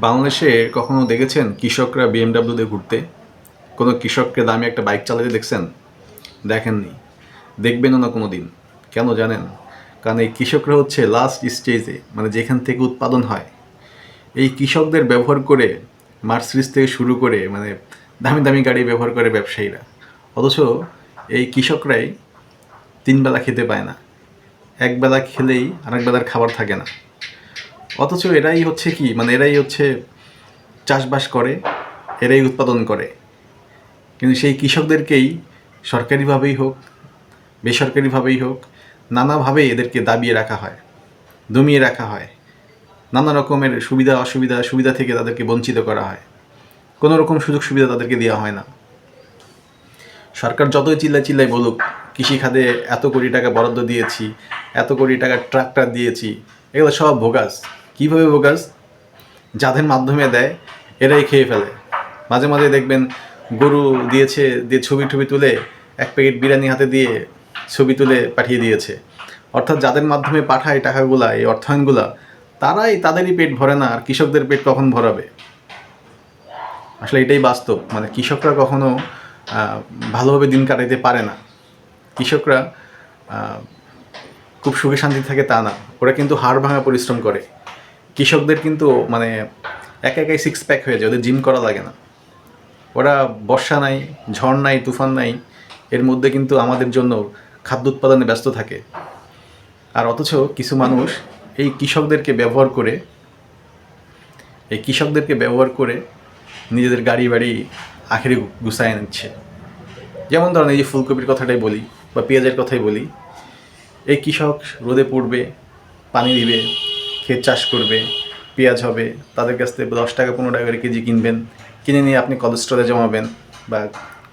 বাংলাদেশে কখনো দেখেছেন কৃষকরা বিএমডাব্লিউতে ঘুরতে? কোনো কৃষককে দামি একটা বাইক চালাতে দেখছেন? দেখেননি, দেখবেনও না কোনো দিন। কেন জানেন? কারণ এই কৃষকরা হচ্ছে লাস্ট স্টেজে, মানে যেখান থেকে উৎপাদন হয়। এই কৃষকদের ব্যবহার করে মার্সিডিজ থেকে শুরু করে মানে দামি দামি গাড়ি ব্যবহার করে ব্যবসায়ীরা। অথচ এই কৃষকরাই 3 বেলা খেতে পায় না, এক বেলা খেলেই আরেক বেলার খাবার থাকে না। অথচ এরাই হচ্ছে কি, মানে এরাই হচ্ছে চাষবাস করে, এরাই উৎপাদন করে। কিন্তু সেই কৃষকদেরকেই সরকারিভাবেই হোক, বেসরকারিভাবেই হোক, নানাভাবেই এদেরকে দাবিয়ে রাখা হয়, দমিয়ে রাখা হয়। নানা রকমের সুবিধা থেকে তাদেরকে বঞ্চিত করা হয়। কোনো রকম সুযোগ সুবিধা তাদেরকে দেওয়া হয় না। সরকার যতই চিল্লাই বলুক কৃষি খাতে এত কোটি টাকা বরাদ্দ দিয়েছি, এত কোটি টাকার ট্রাক্টর দিয়েছি, এগুলো সব ভোগাস। কীভাবে ভোগাস? যাদের মাধ্যমে দেয় এরাই খেয়ে ফেলে। মাঝে মাঝে দেখবেন গরু দিয়েছে, দিয়ে ছবি তুলে এক প্যাকেট বিরিয়ানি হাতে দিয়ে ছবি তুলে পাঠিয়ে দিয়েছে। অর্থাৎ যাদের মাধ্যমে পাঠায় টাকাগুলা, এই অর্থায়নগুলা, তাদেরই পেট ভরে না, আর কৃষকদের পেট কখন ভরাবে? আসলে এটাই বাস্তব। মানে কৃষকরা কখনো ভালোভাবে দিন কাটাইতে পারে না। কৃষকরা খুব সুখে শান্তি থাকে তা না, ওরা কিন্তু হাড় ভাঙা পরিশ্রম করে। কৃষকদের কিন্তু মানে একাই 6 প্যাক হয়ে যায়, ওদের জিম করা লাগে না। ওরা বর্ষা নাই, ঝড় নাই, তুফান নাই, এর মধ্যে কিন্তু আমাদের জন্য খাদ্য উৎপাদনে ব্যস্ত থাকে। আর অথচ কিছু মানুষ এই কৃষকদেরকে ব্যবহার করে নিজেদের গাড়ি বাড়ি আখেরে গুছায় নিচ্ছে। যেমন ধরেন এই যে ফুলকপির কথাটাই বলি বা পেঁয়াজের কথাই বলি, এই কৃষক রোদে পড়বে, পানি দিবে, ক্ষেত চাষ করবে, পেঁয়াজ হবে, তাদের কাছ থেকে 10 টাকা 15 টাকা করে কেজি কিনবেন, কিনে নিয়ে আপনি কোল্ড স্টোরে জমাবেন বা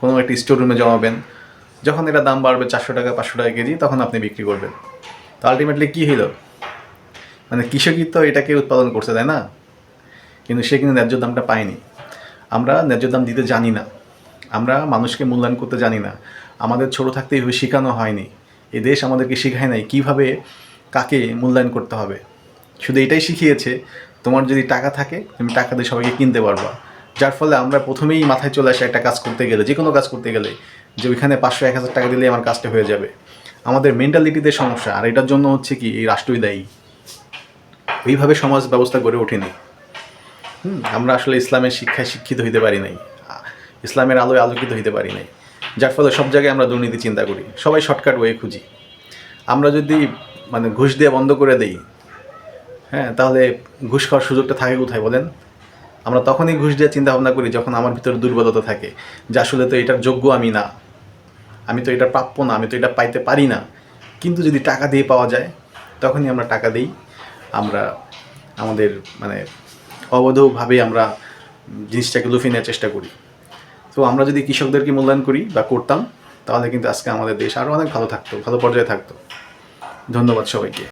কোনো একটা স্টোর রুমে জমাবেন। যখন এটা দাম বাড়বে 400 টাকা 500 টাকা কেজি, তখন আপনি বিক্রি করবেন। তো আলটিমেটলি কী হলো? মানে কৃষকই তো এটাকে উৎপাদন করছে, তাই না? কিন্তু সে কিন্তু ন্যায্য দামটা পায়নি। আমরা ন্যায্য দাম দিতে জানি না, আমরা মানুষকে মূল্যায়ন করতে জানি না। আমাদের ছোটো থাকতে এইভাবে শেখানো হয়নি। এই দেশ আমাদেরকে শেখায় নাই কীভাবে কাকে মূল্যায়ন করতে হবে। শুধু এটাই শিখিয়েছে, তোমার যদি টাকা থাকে তুমি টাকা দিয়ে সবাইকে কিনতে পারবা। যার ফলে আমরা প্রথমেই মাথায় চলে আসে একটা কাজ করতে গেলে, যে কোনো কাজ করতে গেলে, যে ওইখানে 500-1000 টাকা দিলেই আমার কাজটা হয়ে যাবে। আমাদের মেন্টালিটিতে সমস্যা, আর এটার জন্য হচ্ছে কি এই রাষ্ট্রই দায়ী। এইভাবে সমাজ ব্যবস্থা গড়ে ওঠেনি। আমরা আসলে ইসলামের শিক্ষায় শিক্ষিত হইতে পারি নাই, ইসলামের আলোয় আলোকিত হইতে পারি নাই। যার ফলে সব জায়গায় আমরা দুর্নীতি চিন্তা করি, সবাই শর্টকাট ওয়ে খুঁজি। আমরা যদি মানে ঘুষ দিয়ে বন্ধ করে দেই, তাহলে ঘুষ খাওয়ার সুযোগটা থাকে কোথায় বলেন? আমরা তখনই ঘুষ দিয়ে চিন্তা ভাবনা করি যখন আমার ভিতরে দুর্বলতা থাকে, যে আসলে তো এটার যোগ্য আমি না, আমি তো এটা প্রাপ্য না, আমি তো এটা পাইতে পারি না। কিন্তু যদি টাকা দিয়ে পাওয়া যায়, তখনই আমরা টাকা দিই। আমরা আমাদের মানে অবৈধভাবে আমরা জিনিসটাকে লুফিয়ে নেওয়ার চেষ্টা করি। তো আমরা যদি কৃষকদেরকে মূল্যায়ন করি বা করতাম, তাহলে কিন্তু আজকে আমাদের দেশ আরও অনেক ভালো থাকতো, ভালো পর্যায়ে থাকতো। ধন্যবাদ সবাইকে।